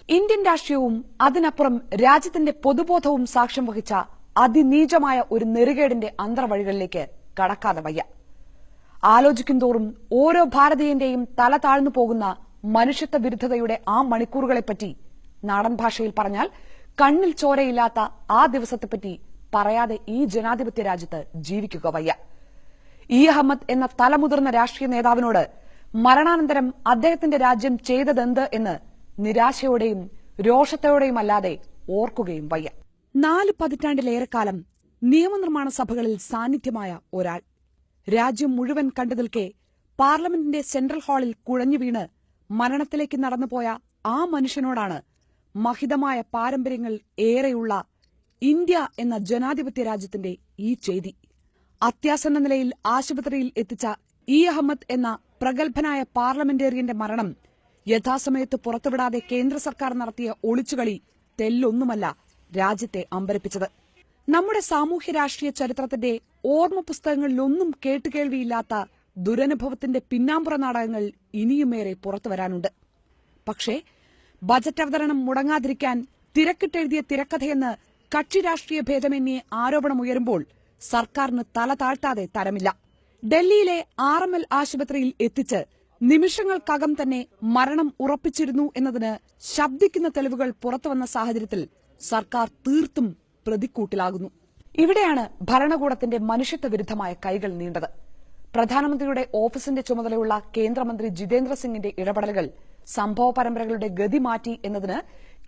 Indian രാഷ്ട്രീയവും അതിനപ്പുറം രാജ്യത്തിന്റെ പൊതുബോധവും സാക്ഷ്യം വഹിച്ച അതിനീചമായ ഒരു നെറുകേടിന്റെ അന്തർവഴികളിലേക്ക് കടക്കാതെ വയ്യ. ആലോചിക്കും തോറും ഓരോ ഭാരതീയന്റെയും തല താഴ്ന്നു പോകുന്ന മനുഷ്യത്വ വിരുദ്ധതയുടെ ആ മണിക്കൂറുകളെപ്പറ്റി, നാടൻ ഭാഷയിൽ പറഞ്ഞാൽ കണ്ണിൽ ചോരയില്ലാത്ത ആ ദിവസത്തെപ്പറ്റി പറയാതെ ഈ ജനാധിപത്യ രാജ്യത്ത് ജീവിക്കുക വയ്യ. ഇ അഹമ്മദ് എന്ന തലമുതിർന്ന രാഷ്ട്രീയ നേതാവിനോട് മരണാനന്തരം അദ്ദേഹത്തിന്റെ രാജ്യം ചെയ്തതെന്ത് എന്ന് നിരാശയോടെയും രോഷത്തോടെയുമല്ലാതെ ഓർക്കുകയും വയ്യ. 4 പതിറ്റാണ്ടിലേറെക്കാലം നിയമനിർമ്മാണ സഭകളിൽ സാന്നിധ്യമായ ഒരാൾ രാജ്യം മുഴുവൻ കണ്ടു നിൽക്കെ പാർലമെന്റിന്റെ സെൻട്രൽ ഹാളിൽ കുഴഞ്ഞു വീണ് മരണത്തിലേക്ക് നടന്നുപോയ ആ മനുഷ്യനോടാണ് മഹിതമായ പാരമ്പര്യങ്ങൾ ഏറെയുള്ള ഇന്ത്യ എന്ന ജനാധിപത്യ രാജ്യത്തിന്റെ ഈ ചെയ്തി. അത്യാസന്ന നിലയിൽ ആശുപത്രിയിൽ എത്തിച്ച ഇ അഹമ്മദ് എന്ന പ്രഗത്ഭനായ പാർലമെന്റേറിയന്റെ മരണം യഥാസമയത്ത് പുറത്തുവിടാതെ കേന്ദ്ര സർക്കാർ നടത്തിയ ഒളിച്ചുകളി തെല്ലൊന്നുമല്ല രാജ്യത്തെ അമ്പരപ്പിച്ചത്. നമ്മുടെ സാമൂഹ്യ രാഷ്ട്രീയ ചരിത്രത്തിന്റെ ഓർമ്മ പുസ്തകങ്ങളിലൊന്നും കേട്ടുകേൾവിയില്ലാത്ത ദുരനുഭവത്തിന്റെ പിന്നാമ്പുറ നാടകങ്ങൾ ഇനിയുമേറെ പുറത്തുവരാനുണ്ട്. പക്ഷേ ബജറ്റ് അവതരണം മുടങ്ങാതിരിക്കാൻ തിരക്കിട്ടെഴുതിയ തിരക്കഥയെന്ന് കക്ഷി രാഷ്ട്രീയ ഭേദമന്യേ ആരോപണമുയരുമ്പോൾ സർക്കാരിന് തല താഴ്ത്താതെ തരമില്ല. ഡൽഹിയിലെ RML ആശുപത്രിയിൽ എത്തിച്ച് നിമിഷങ്ങൾക്കകം തന്നെ മരണം ഉറപ്പിച്ചിരുന്നു എന്നതിന് ശബ്ദിക്കുന്ന തെളിവുകൾ പുറത്തുവന്ന സാഹചര്യത്തിൽ സർക്കാർ തീർത്തും പ്രതിക്കൂട്ടിലാകുന്നു. ഇവിടെയാണ് ഭരണകൂടത്തിന്റെ മനുഷ്യത്വ വിരുദ്ധമായ കൈകൾ നീണ്ടത്. പ്രധാനമന്ത്രിയുടെ ഓഫീസിന്റെ ചുമതലയുള്ള കേന്ദ്രമന്ത്രി ജിതേന്ദ്ര സിംഗിന്റെ ഇടപെടലുകൾ സംഭവ പരമ്പരകളുടെ ഗതി മാറ്റി എന്നതിന്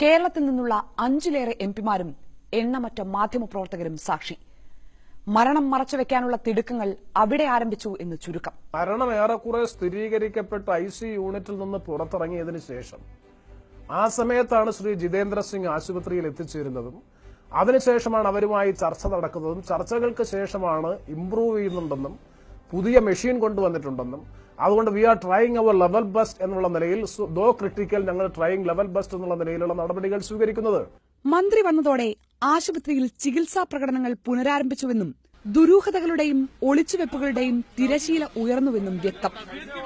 കേരളത്തിൽ നിന്നുള്ള 5-ലേറെ എംപിമാരും എണ്ണമറ്റ മാധ്യമപ്രവർത്തകരും സാക്ഷി. മരണം മറച്ചുവെക്കാനുള്ള തിടുക്കങ്ങൾ അവിടെ ആരംഭിച്ചു എന്ന് ചുരുക്കം. മരണം ഏറെക്കുറെ സ്ഥിരീകരിക്കപ്പെട്ട ICU യൂണിറ്റിൽ നിന്ന് പുറത്തിറങ്ങിയതിനു ശേഷം ആ സമയത്താണ് ശ്രീ ജിതേന്ദ്ര സിംഗ് ആശുപത്രിയിൽ എത്തിച്ചേരുന്നതും അതിനുശേഷമാണ് അവരുമായി ചർച്ച നടക്കുന്നതും ചർച്ചകൾക്ക് ശേഷമാണ് ഇംപ്രൂവ് ചെയ്യുന്നുണ്ടെന്നും പുതിയ മെഷീൻ കൊണ്ടുവന്നിട്ടുണ്ടെന്നും അതുകൊണ്ട് we are trying our level best എന്നുള്ള നിലയിൽ ദോ ക്രിട്ടിക്കൽ ഞങ്ങൾ ട്രൈയിങ് ലെവൽ ബെസ്റ്റ് എന്നുള്ള നിലയിലുള്ള നടപടികൾ സ്വീകരിക്കുന്നത്. മന്ത്രി വന്നതോടെ ആശുപത്രിയിൽ ചികിത്സാ പ്രകടനങ്ങൾ പുനരാരംഭിച്ചുവെന്നും ദുരൂഹതകളുടെയും ഒളിച്ചുവെപ്പുകളുടെയും തിരശീല ഉയർന്നുവെന്നും വ്യക്തം.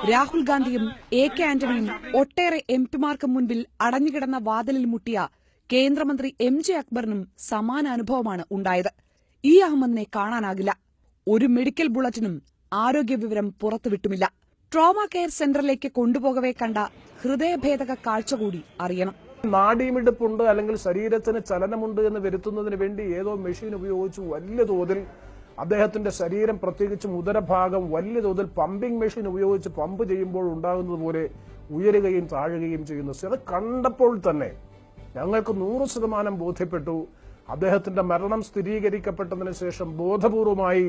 രാഹുൽ ഗാന്ധിയും AK ആന്റണിയും ഒട്ടേറെ എംപിമാർക്ക് മുൻപിൽ അടഞ്ഞുകിടന്ന വാതിലിൽ മുട്ടിയ കേന്ദ്രമന്ത്രി MJ അക്ബറിനും സമാന അനുഭവമാണ് ഉണ്ടായത്. ഇ അഹമ്മദിനെ കാണാനാകില്ല. ഒരു മെഡിക്കൽ ബുള്ളറ്റിനും ആരോഗ്യവിവരം പുറത്തുവിട്ടുമില്ല. ട്രോമ കെയർ സെന്ററിലേക്ക് കൊണ്ടുപോകവേ കണ്ട ഹൃദയഭേദക കാഴ്ച കൂടി അറിയണം. നാഡീമിടിപ്പുണ്ട് അല്ലെങ്കിൽ ശരീരത്തിന് ചലനമുണ്ട് എന്ന് വരുത്തുന്നതിന് വേണ്ടി ഏതോ മെഷീൻ ഉപയോഗിച്ച് വലിയ തോതിൽ അദ്ദേഹത്തിന്റെ ശരീരം, പ്രത്യേകിച്ചും ഉദരഭാഗം വലിയ തോതിൽ പമ്പിംഗ് മെഷീൻ ഉപയോഗിച്ച് പമ്പ് ചെയ്യുമ്പോൾ ഉണ്ടാകുന്നത് പോലെ ഉയരുകയും താഴുകയും ചെയ്യുന്നു. അത് കണ്ടപ്പോൾ തന്നെ ഞങ്ങൾക്ക് 100% ബോധ്യപ്പെട്ടു. അദ്ദേഹത്തിന്റെ മരണം സ്ഥിരീകരിക്കപ്പെട്ടതിന് ശേഷം ബോധപൂർവമായി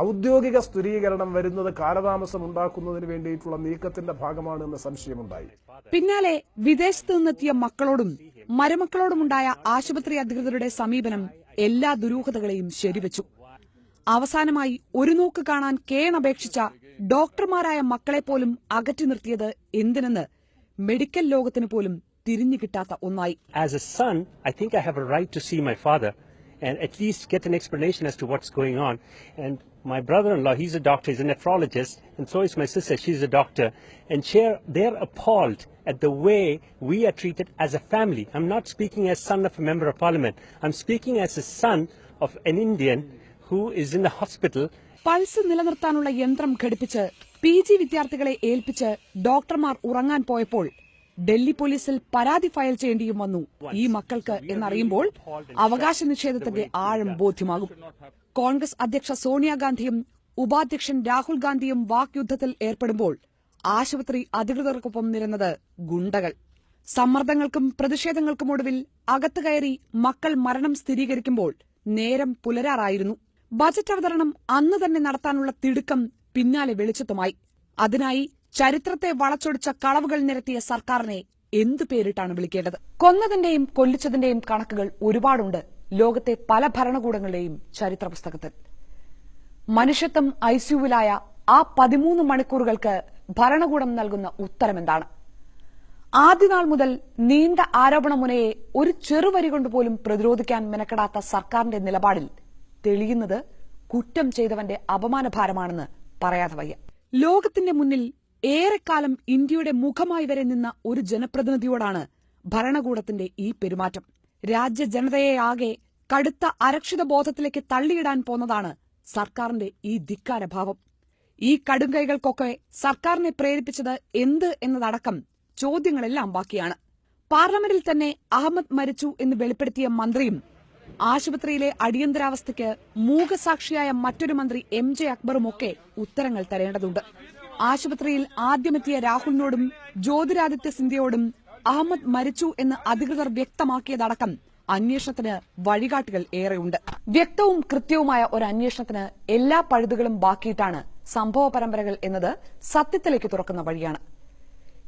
ഔദ്യോഗിക സ്ഥിരീകരണം വരുന്നത് കാലതാമസം ഉണ്ടാക്കുന്നതിന് വേണ്ടിയിട്ടുള്ള നീക്കത്തിന്റെ ഭാഗമാണ് എന്ന സംശയമുണ്ടായി. പിന്നാലെ വിദേശത്തു നിന്നെത്തിയ മക്കളോടും മരുമക്കളോടുമുണ്ടായ ആശുപത്രി അധികൃതരുടെ സമീപനം എല്ലാ ദുരൂഹതകളെയും ശരിവച്ചു. അവസാനമായി ഒരു നോക്ക് കാണാൻ കേണപേക്ഷിച്ച ഡോക്ടർമാരായ മക്കളെപ്പോലും അകറ്റി നിർത്തിയത് എന്തിനെന്ന് മെഡിക്കൽ ലോകത്തിന് പോലും തിരിഞ്ഞു കിട്ടാത്ത ഒന്നായി. As a son, I think I have a right to see my father and at least get an explanation as to what's going on. And my brother-in-law, he's a doctor, he's a nephrologist, and so is my sister, she's a doctor. And they're appalled at the way we are treated as a family. I'm not speaking as son of a member of parliament. I'm speaking as a son of an Indian who is in the hospital. Pulse നിലനിർത്താനുള്ള യന്ത്രം ഘടിപ്പിച്ച് PG വിദ്യാർത്ഥികളെ ഏൽപ്പിച്ച് ഡോക്ടർമാർ ഉറങ്ങാൻ പോയപ്പോൾ ഡൽഹി പോലീസിൽ പരാതി file ചെയ്യേണ്ടിയും വന്നു ഈ മക്കൾക്ക് എന്നറിയുമ്പോൾ അവകാശ നിഷേധത്തിന്റെ ആഴം ബോധ്യമാകും. കോൺഗ്രസ് അധ്യക്ഷ സോണിയാഗാന്ധിയും ഉപാധ്യക്ഷൻ രാഹുൽ ഗാന്ധിയും വാക്യുദ്ധത്തിൽ ഏർപ്പെടുമ്പോൾ ആശുപത്രി അധികൃതർക്കൊപ്പം നിരന്നത് ഗുണ്ടകൾ. സമ്മർദ്ദങ്ങൾക്കും പ്രതിഷേധങ്ങൾക്കുമൊടുവിൽ അകത്തു കയറി മക്കൾ മരണം സ്ഥിരീകരിക്കുമ്പോൾ നേരം പുലരാറായിരുന്നു. ബജറ്റ് അവതരണം അന്ന് തന്നെ നടത്താനുള്ള തിടുക്കം പിന്നാലെ വെളിച്ചത്തുമായി. അതിനായി ചരിത്രത്തെ വളച്ചൊടിച്ച കളവുകൾ നിരത്തിയ സർക്കാരിനെ എന്തു പേരിട്ടാണ് വിളിക്കേണ്ടത്? കൊന്നതിന്റെയും കൊല്ലിച്ചതിന്റെയും കണക്കുകൾ ഒരുപാടുണ്ട് ലോകത്തെ പല ഭരണകൂടങ്ങളുടെയും ചരിത്ര പുസ്തകത്തിൽ. മനുഷ്യത്വം ICUവിലായ ആ 13 മണിക്കൂറുകൾക്ക് ഭരണകൂടം നൽകുന്ന ഉത്തരമെന്താണ്? ആദ്യനാൾ മുതൽ നീണ്ട ആരോപണമുനയെ ഒരു ചെറുവരി കൊണ്ടുപോലും പ്രതിരോധിക്കാൻ മെനക്കെടാത്ത സർക്കാരിന്റെ നിലപാടിൽ തെളിയുന്നത് കുറ്റം ചെയ്തവന്റെ അപമാനഭാരമാണെന്ന് പറയാതെ വയ്യ. ലോകത്തിന്റെ മുന്നിൽ ഏറെക്കാലം ഇന്ത്യയുടെ മുഖമായി വരെ നിന്ന ഒരു ജനപ്രതിനിധിയോടാണ് ഭരണകൂടത്തിന്റെ ഈ പെരുമാറ്റം. രാജ്യജനതയെ ആകെ കടുത്ത അരക്ഷിത ബോധത്തിലേക്ക് തള്ളിയിടാൻ പോന്നതാണ് സർക്കാരിന്റെ ഈ ധിക്കാരഭാവം. ഈ കടുംകൈകൾക്കൊക്കെ സർക്കാരിനെ പ്രേരിപ്പിച്ചത് എന്ത് എന്നതടക്കം ചോദ്യങ്ങളെല്ലാം ബാക്കിയാണ്. പാർലമെന്റിൽ തന്നെ അഹമ്മദ് മരിച്ചു എന്ന് വെളിപ്പെടുത്തിയ മന്ത്രിയും ആശുപത്രിയിലെ അടിയന്തരാവസ്ഥയ്ക്ക് മൂകസാക്ഷിയായ മറ്റൊരു മന്ത്രി MJ അക്ബറുമൊക്കെ ഉത്തരങ്ങൾ തരേണ്ടതുണ്ട്. ആശുപത്രിയിൽ ആദ്യമെത്തിയ രാഹുലിനോടും ജ്യോതിരാദിത്യ സിന്ധ്യയോടും അഹമ്മദ് മരിച്ചു എന്ന് അധികൃതർ വ്യക്തമാക്കിയതടക്കം അന്വേഷണത്തിന് വഴികാട്ടികൾ ഏറെയുണ്ട്. വ്യക്തവും കൃത്യവുമായ ഒരു അന്വേഷണത്തിന് എല്ലാ പഴുതുകളും ബാക്കിയിട്ടാണ് സംഭവ പരമ്പരകൾ എന്നത് സത്യത്തിലേക്ക് തുറക്കുന്ന വഴിയാണ്.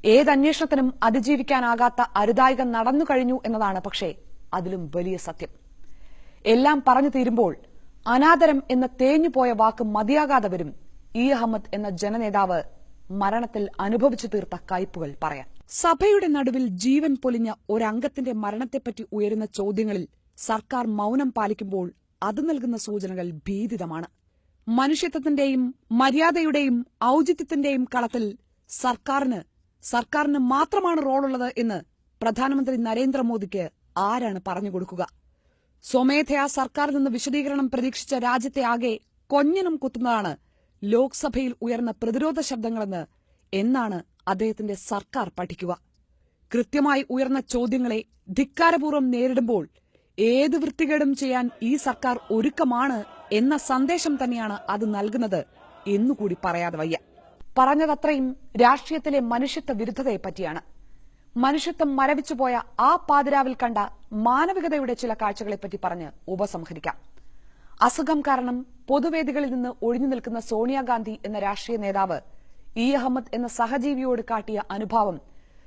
ഏതന്വേഷണത്തിനും അതിജീവിക്കാനാകാത്ത അരുതായികം നടന്നു കഴിഞ്ഞു എന്നതാണ് പക്ഷേ അതിലും വലിയ സത്യം. എല്ലാം പറഞ്ഞു തീരുമ്പോൾ അനാദരം എന്ന തേഞ്ഞുപോയ വാക്ക് മതിയാകാതെ വരും ഇ അഹമ്മദ് എന്ന ജനനേതാവ് മരണത്തിൽ അനുഭവിച്ചു തീർത്ത കയ്പുകൾ പറയാൻ. സഭയുടെ നടുവിൽ ജീവൻ പൊലിഞ്ഞ ഒരംഗത്തിന്റെ മരണത്തെപ്പറ്റി ഉയരുന്ന ചോദ്യങ്ങളിൽ സർക്കാർ മൌനം പാലിക്കുമ്പോൾ അത് നൽകുന്ന സൂചനകൾ ഭീതിതമാണ്. മനുഷ്യത്വത്തിന്റെയും മര്യാദയുടെയും ഔചിത്യത്തിന്റെയും കളത്തിൽ സർക്കാരിന് മാത്രമാണ് റോളുള്ളത് എന്ന് പ്രധാനമന്ത്രി നരേന്ദ്രമോദിക്ക് ആരാണ് പറഞ്ഞുകൊടുക്കുക? സ്വമേധയാ സർക്കാരിൽ നിന്ന് വിശദീകരണം പ്രതീക്ഷിച്ച രാജ്യത്തെ ആകെ കൊഞ്ഞനം കുത്തുന്നതാണ് ലോക്സഭയിൽ ഉയർന്ന പ്രതിരോധ ശബ്ദങ്ങളെന്ന് എന്നാണ് അദ്ദേഹത്തിന്റെ സർക്കാർ പഠിക്കുക? കൃത്യമായി ഉയർന്ന ചോദ്യങ്ങളെ ധിക്കാരപൂർവ്വം നേരിടുമ്പോൾ ഏത് വൃത്തികേടും ചെയ്യാൻ ഈ സർക്കാർ ഒരുക്കമാണ് എന്ന സന്ദേശം തന്നെയാണ് അത് നൽകുന്നത് എന്നുകൂടി പറയാതെ വയ്യ. പറഞ്ഞതത്രയും രാഷ്ട്രീയത്തിലെ മനുഷ്യത്വ വിരുദ്ധതയെപ്പറ്റിയാണ്. മനുഷ്യത്വം മരവിച്ചുപോയ ആ പാതിരാവിൽ കണ്ട മാനവികതയുടെ ചില കാഴ്ചകളെപ്പറ്റി പറഞ്ഞ് ഉപസംഹരിക്കാം. അസുഖം കാരണം പൊതുവേദികളിൽ നിന്ന് ഒഴിഞ്ഞു നിൽക്കുന്ന സോണിയാഗാന്ധി എന്ന രാഷ്ട്രീയ നേതാവ് ഇ അഹമ്മദ് എന്ന സഹജീവിയോട് കാട്ടിയ അനുഭാവം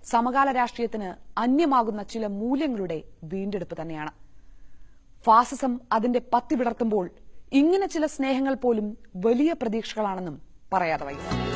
സമകാല രാഷ്ട്രീയത്തിന് അന്യമാകുന്ന ചില മൂല്യങ്ങളുടെ വീണ്ടെടുപ്പ് തന്നെയാണ്. ഫാസിസം അതിന്റെ പത്തി വിടർത്തുമ്പോൾ ഇങ്ങനെ ചില സ്നേഹങ്ങൾ പോലും വലിയ പ്രതീക്ഷകളാണെന്നും പറയാതെ വയ്യ.